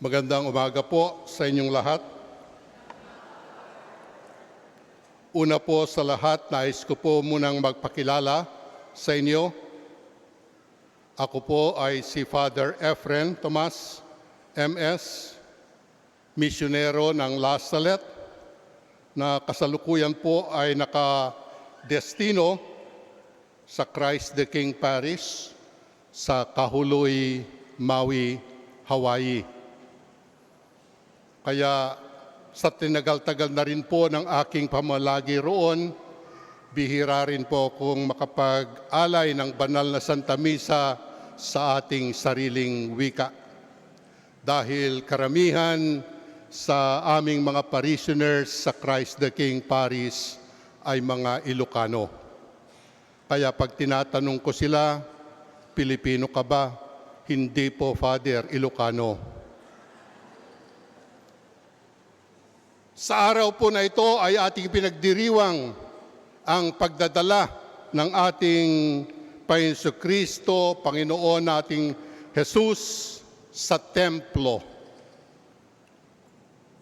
Magandang umaga po sa inyong lahat. Una po sa lahat, nais ko po munang magpakilala sa inyo. Ako po ay si Father Efren Tomas, MS, misyonero ng La Salette, na kasalukuyan po ay nakadestino sa Christ the King Parish sa Kahului, Maui, Hawaii. Kaya sa tinagal-tagal na rin po ng aking pamalagi roon, bihira rin po kung makapag-alay ng banal na Santa Misa sa ating sariling wika. Dahil karamihan sa aming mga parishioners sa Christ the King Parish ay mga Ilocano. Kaya pag tinatanong ko sila, Pilipino ka ba? Hindi po, Father, Ilocano. Sa araw po na ito ay ating pinagdiriwang ang pagdadala ng ating Panginoon Kristo, Panginoon nating Jesus sa templo.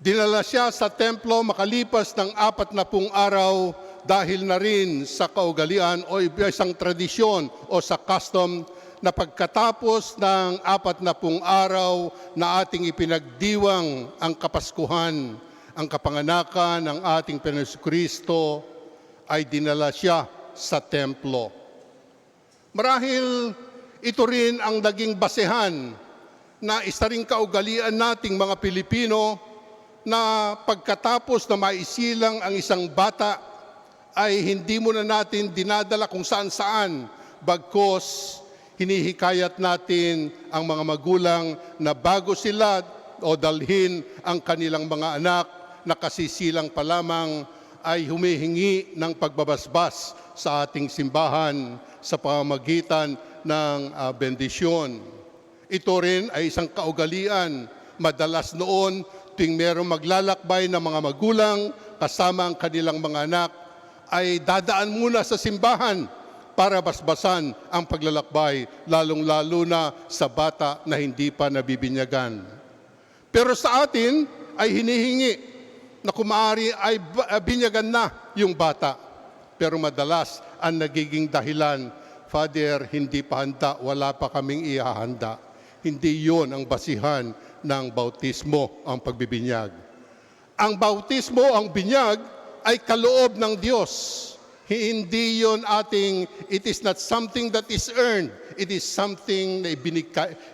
Dinala siya sa templo makalipas ng 40 araw dahil na rin sa kaugalian o isang tradisyon o sa custom na pagkatapos ng 40 araw na ating ipinagdiwang ang Kapaskuhan, ang kapanganakan ng ating Panginoon Kristo, ay dinala siya sa templo. Marahil ito rin ang naging basehan na isa ring kaugalian nating mga Pilipino na pagkatapos na maisilang ang isang bata ay hindi muna natin dinadala kung saan-saan, bagkos hinihikayat natin ang mga magulang na bago sila o dalhin ang kanilang mga anak na kasisilang pa lamang ay humihingi ng pagbabasbas sa ating simbahan sa pamamagitan ng bendisyon. Ito rin ay isang kaugalian. Madalas noon, tuwing merong maglalakbay ng mga magulang kasama ang kanilang mga anak, ay dadaan muna sa simbahan para basbasan ang paglalakbay, lalong-lalo na sa bata na hindi pa nabibinyagan. Pero sa atin ay hinihingi na kung maaari ay binyagan na yung bata. Pero madalas ang nagiging dahilan, Father, hindi pa handa, wala pa kaming ihahanda. Hindi yon ang basihan ng bautismo, ang pagbibinyag. Ang bautismo, ang binyag, ay kaloob ng Diyos. Hindi yon it is not something that is earned. It is something na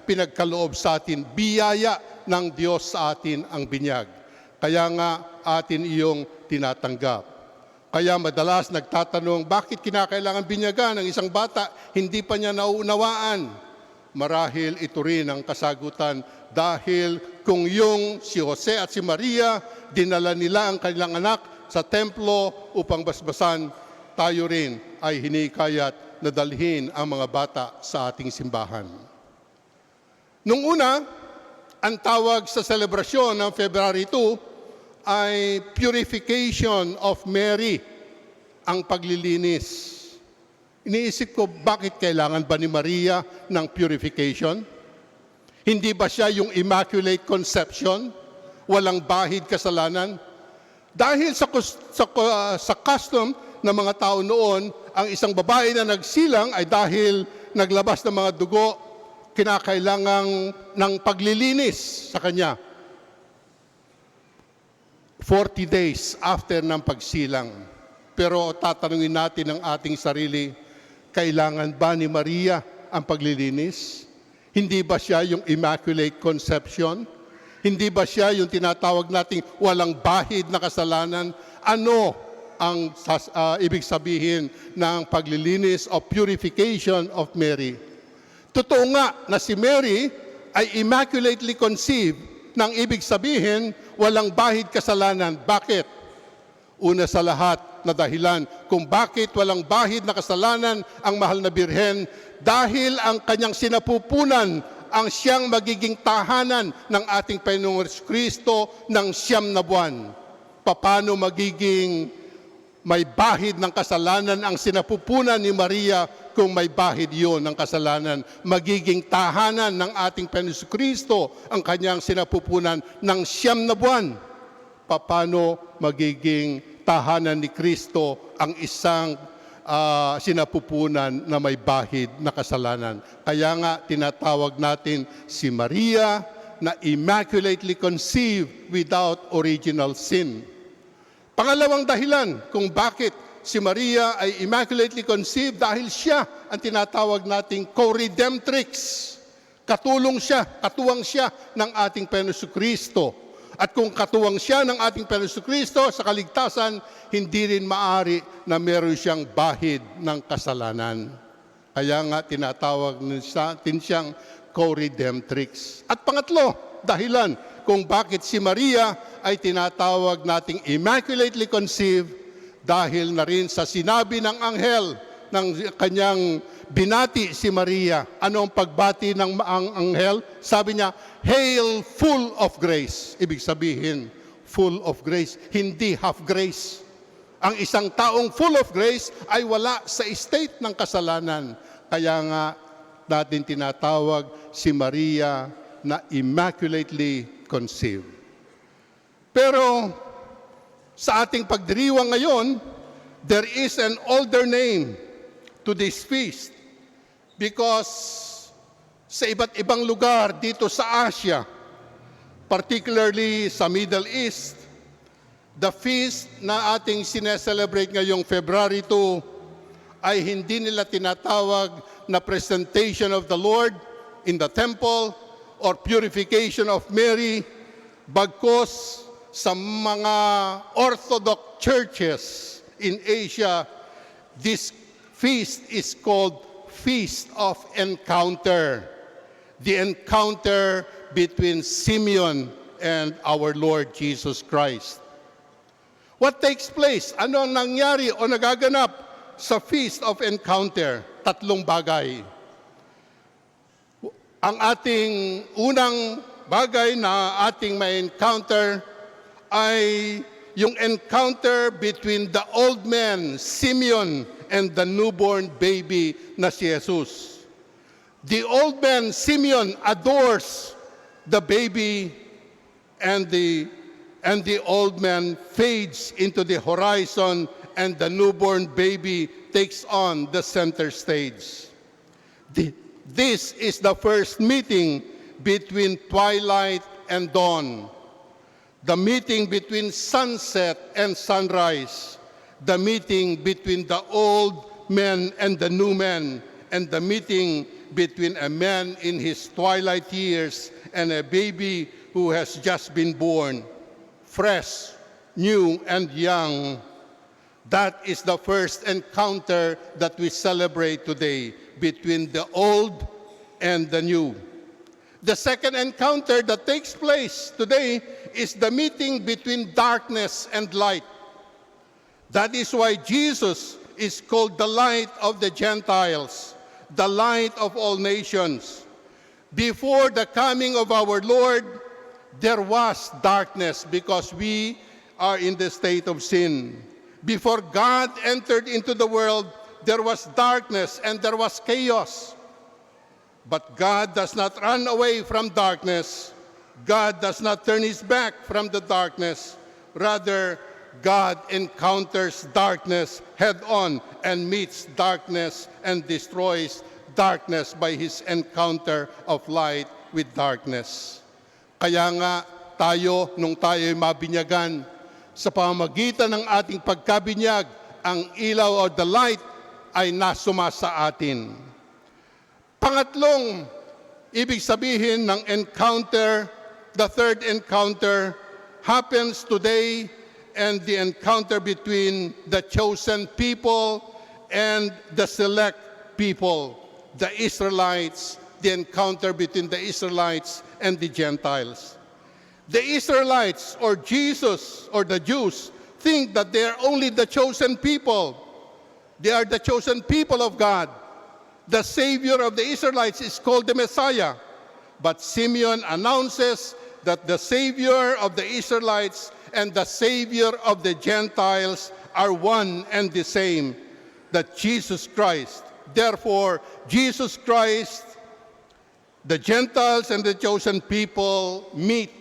pinagkaloob sa atin. Biyaya ng Diyos sa atin ang binyag. Kaya nga atin iyong tinatanggap. Kaya madalas nagtatanong, bakit kinakailangan binyagan ng isang bata? Hindi pa niya nauunawaan. Marahil ito rin ang kasagutan dahil kung yung si Jose at si Maria, dinala nila ang kanilang anak sa templo upang basbasan, tayo rin ay hinikayat na dalhin ang mga bata sa ating simbahan. Nung una, ang tawag sa selebrasyon ng February 2 ay Purification of Mary, ang paglilinis. Iniisip ko, bakit kailangan ba ni Maria ng purification? Hindi ba siya yung Immaculate Conception? Walang bahid kasalanan? Dahil sa custom ng mga tao noon, ang isang babae na nagsilang ay dahil naglabas ng mga dugo, kinakailangan ng paglilinis sa kanya. 40 days after ng pagsilang. Pero tatanungin natin ang ating sarili, kailangan ba ni Maria ang paglilinis? Hindi ba siya yung Immaculate Conception? Hindi ba siya yung tinatawag nating walang bahid na kasalanan? Ano ang ibig sabihin ng paglilinis o purification of Mary? Totoo nga na si Mary ay immaculately conceived, nang ibig sabihin, walang bahid kasalanan. Bakit? Una sa lahat na dahilan kung bakit walang bahid na kasalanan ang mahal na Birhen, dahil ang kanyang sinapupunan ang siyang magiging tahanan ng ating Panginoong Kristo ng 9 na buwan. Paano magiging may bahid ng kasalanan ang sinapupunan ni Maria kung may bahid yun ng kasalanan. Magiging tahanan ng ating Panginoon Kristo ang kanyang sinapupunan ng 9 na buwan. Paano magiging tahanan ni Kristo ang isang sinapupunan na may bahid na kasalanan? Kaya nga tinatawag natin si Maria na immaculately conceived without original sin. Pangalawang dahilan kung bakit si Maria ay immaculately conceived, dahil siya ang tinatawag nating co-redemptrix. Katuwang siya ng ating Panginoon Kristo. At kung katuwang siya ng ating Panginoon Kristo sa kaligtasan, hindi rin maaari na meron siyang bahid ng kasalanan. Kaya nga tinatawag natin siyang co-redemptrix. At pangatlo, dahilan kung bakit si Maria ay tinatawag nating immaculately conceived, dahil na rin sa sinabi ng anghel ng kanyang binati si Maria. Ano ang pagbati ng anghel? Sabi niya, "Hail, full of grace." Ibig sabihin, full of grace, hindi half grace. Ang isang taong full of grace ay wala sa state ng kasalanan. Kaya nga natin tinatawag si Maria na immaculately conceived. Pero sa ating pagdiriwang ngayon, there is an older name to this feast because sa iba't ibang lugar dito sa Asia, particularly sa Middle East, the feast na ating sineselebrate ngayong February 2 ay hindi nila tinatawag na presentation of the Lord in the temple or purification of Mary, bagkus sa mga Orthodox churches in Asia, this feast is called Feast of Encounter. The encounter between Simeon and our Lord Jesus Christ. What takes place? Ano ang nangyari o nagaganap sa Feast of Encounter? 3 bagay. Ang ating unang bagay na ating may encounter ay yung encounter between the old man, Simeon, and the newborn baby na si Jesus. The old man, Simeon, adores the baby, and the old man fades into the horizon, and the newborn baby takes on the center stage. This is the first meeting between twilight and dawn. The meeting between sunset and sunrise, the meeting between the old man and the new man, and the meeting between a man in his twilight years and a baby who has just been born, fresh, new, and young. That is the first encounter that we celebrate today between the old and the new. The second encounter that takes place today is the meeting between darkness and light. That is why Jesus is called the light of the Gentiles, the light of all nations. Before the coming of our Lord, there was darkness because we are in the state of sin. Before God entered into the world, there was darkness and there was chaos. But God does not run away from darkness. God does not turn his back from the darkness. Rather, God encounters darkness head-on and meets darkness and destroys darkness by his encounter of light with darkness. Kaya nga tayo, nung tayo'y mabinyagan, sa pamamagitan ng ating pagkabinyag, ang ilaw o the light ay nasuma sa atin. Pangatlong, ibig sabihin ng encounter, the third encounter happens today, and the encounter between the chosen people and the select people, the Israelites, the encounter between the Israelites and the Gentiles. The Israelites or Jesus or the Jews think that they are only the chosen people. They are the chosen people of God. The Savior of the Israelites is called the Messiah. But Simeon announces that the Savior of the Israelites and the Savior of the Gentiles are one and the same, that Jesus Christ, Therefore, Jesus Christ, the Gentiles and the chosen people meet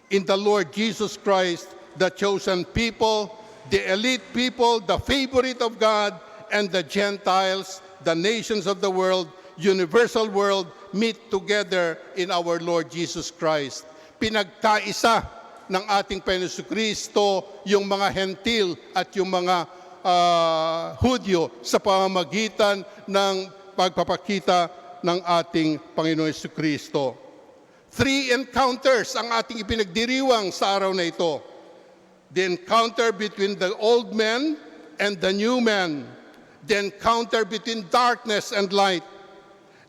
in the Lord Jesus Christ, the chosen people, the elite people, the favorite of God, and the Gentiles, the nations of the world, universal world, meet together in our Lord Jesus Christ. Pinagkaisa ng ating Panginoon Kristo yung mga Hentil at yung mga Hudyo sa pamamagitan ng pagpapakita ng ating Panginoon Kristo. 3 encounters ang ating ipinagdiriwang sa araw na ito. The encounter between the old man and the new man. The encounter between darkness and light.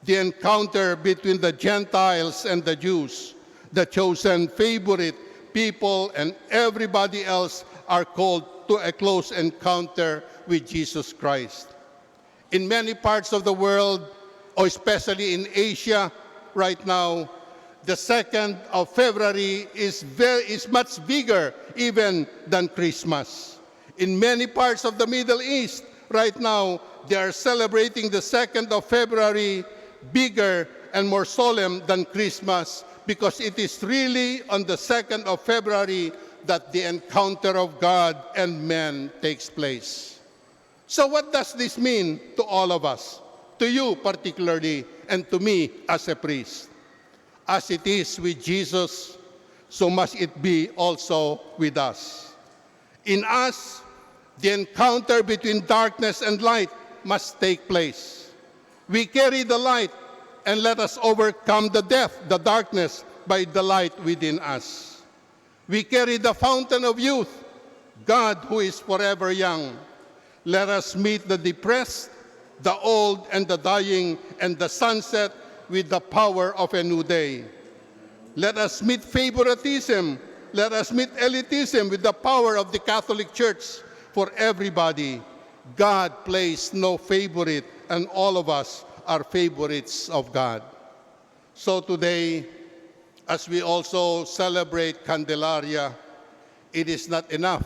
The encounter between the Gentiles and the Jews. The chosen favorite people and everybody else are called to a close encounter with Jesus Christ. In many parts of the world, or especially in Asia right now, the 2nd of February is much bigger even than Christmas. In many parts of the Middle East right now, they are celebrating the 2nd of February bigger and more solemn than Christmas, because it is really on the 2nd of February that the encounter of God and men takes place. So what does this mean to all of us? To you particularly, and to me as a priest. As it is with Jesus, so must it be also with us. In us, the encounter between darkness and light must take place. We carry the light, and let us overcome the darkness, by the light within us. We carry the fountain of youth, God who is forever young. Let us meet the depressed, the old, and the dying, and the sunset with the power of a new day. Let us meet favoritism. Let us meet elitism with the power of the Catholic Church. For everybody, God plays no favorite, and all of us are favorites of God. So today, as we also celebrate Candelaria, it is not enough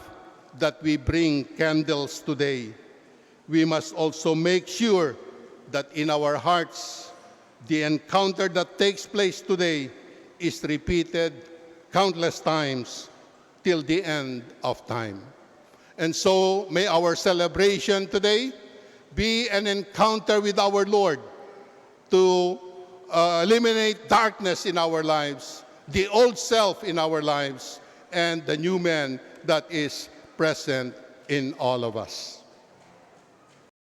that we bring candles today. We must also make sure that in our hearts, the encounter that takes place today is repeated countless times till the end of time. And so may our celebration today be an encounter with our Lord to eliminate darkness in our lives, the old self in our lives, and the new man that is present in all of us.